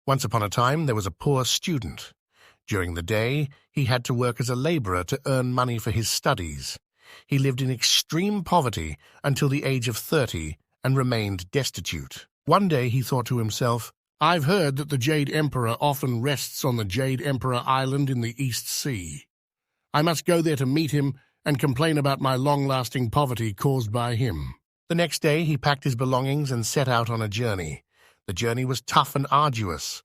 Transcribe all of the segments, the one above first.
Once upon a time, there was a poor student. During the day, he had to work as a laborer to earn money for his studies. He lived in extreme poverty until the age of 30 and remained destitute. One day he thought to himself, "I've heard that the Jade Emperor often rests on the Jade Emperor Island in the East Sea. I must go there to meet him and complain about my long-lasting poverty caused by him." The next day he packed his belongings and set out on a journey. The journey was tough and arduous.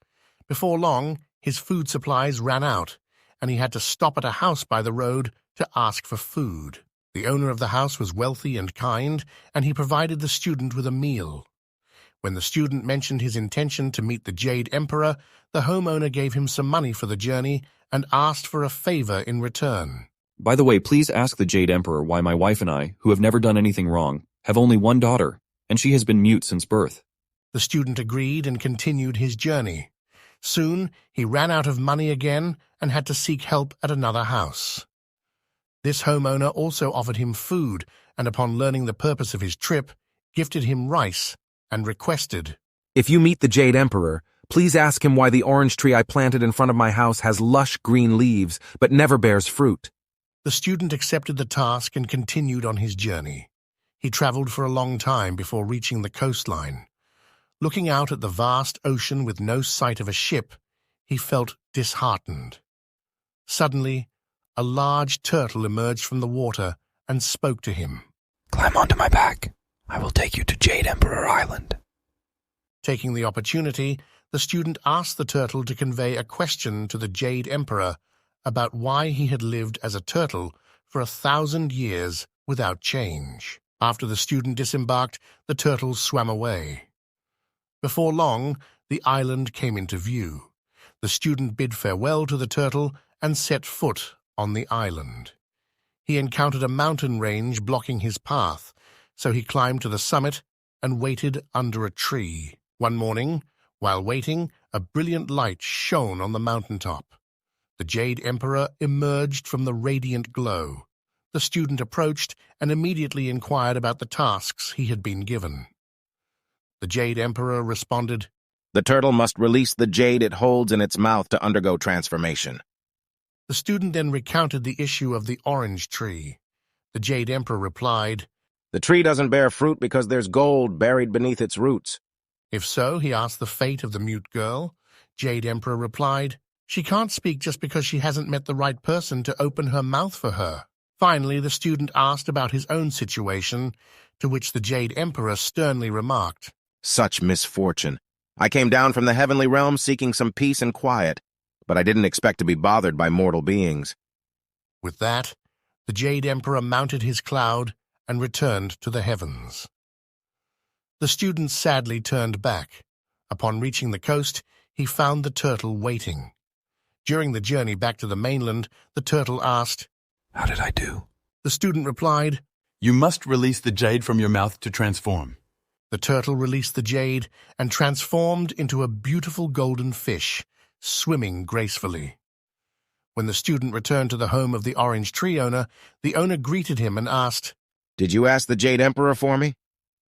Before long, his food supplies ran out, and he had to stop at a house by the road to ask for food. The owner of the house was wealthy and kind, and he provided the student with a meal. When the student mentioned his intention to meet the Jade Emperor, the homeowner gave him some money for the journey and asked for a favor in return. By the way, please ask the Jade Emperor why my wife and I, who have never done anything wrong, have only one daughter, and she has been mute since birth. The student agreed and continued his journey. Soon, he ran out of money again and had to seek help at another house. This homeowner also offered him food, and upon learning the purpose of his trip, gifted him rice and requested, "If you meet the Jade Emperor, please ask him why the orange tree I planted in front of my house has lush green leaves but never bears fruit." The student accepted the task and continued on his journey. He traveled for a long time before reaching the coastline. Looking out at the vast ocean with no sight of a ship, he felt disheartened. Suddenly, a large turtle emerged from the water and spoke to him. "Climb onto my back. I will take you to Jade Emperor Island." Taking the opportunity, the student asked the turtle to convey a question to the Jade Emperor about why he had lived as a turtle for 1,000 years without change. After the student disembarked, the turtle swam away. Before long, the island came into view. The student bid farewell to the turtle and set foot on the island. He encountered a mountain range blocking his path, so he climbed to the summit and waited under a tree. One morning, while waiting, a brilliant light shone on the mountaintop. The Jade Emperor emerged from the radiant glow. The student approached and immediately inquired about the tasks he had been given. The Jade Emperor responded, "The turtle must release the jade it holds in its mouth to undergo transformation." The student then recounted the issue of the orange tree. The Jade Emperor replied, "The tree doesn't bear fruit because there's gold buried beneath its roots." If so, he asked the fate of the mute girl. Jade Emperor replied, "She can't speak just because she hasn't met the right person to open her mouth for her." Finally, the student asked about his own situation, to which the Jade Emperor sternly remarked, "Such misfortune. I came down from the heavenly realm seeking some peace and quiet, but I didn't expect to be bothered by mortal beings." With that, the Jade Emperor mounted his cloud and returned to the heavens. The student sadly turned back. Upon reaching the coast, he found the turtle waiting. During the journey back to the mainland, the turtle asked, "How did I do?" The student replied, "You must release the jade from your mouth to transform." The turtle released the jade and transformed into a beautiful golden fish, swimming gracefully. When the student returned to the home of the orange tree owner, the owner greeted him and asked, "Did you ask the Jade Emperor for me?"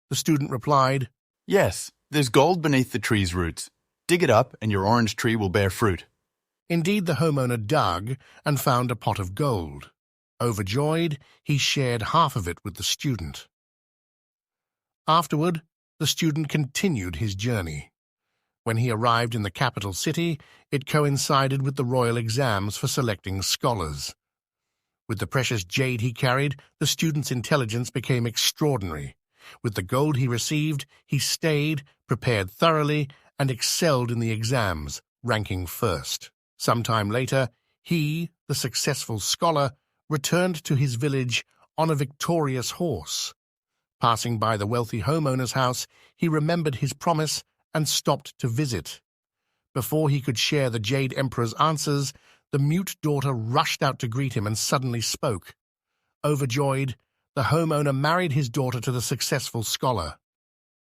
The student replied, "Yes, there's gold beneath the tree's roots. Dig it up and your orange tree will bear fruit." Indeed, the homeowner dug and found a pot of gold. Overjoyed, he shared half of it with the student. Afterward, the student continued his journey. When he arrived in the capital city, it coincided with the royal exams for selecting scholars. With the precious jade he carried, the student's intelligence became extraordinary. With the gold he received, he stayed, prepared thoroughly, and excelled in the exams, ranking first. Sometime later, he, the successful scholar, returned to his village on a victorious horse. Passing by the wealthy homeowner's house, he remembered his promise and stopped to visit. Before he could share the Jade Emperor's answers, the mute daughter rushed out to greet him and suddenly spoke. Overjoyed, the homeowner married his daughter to the successful scholar.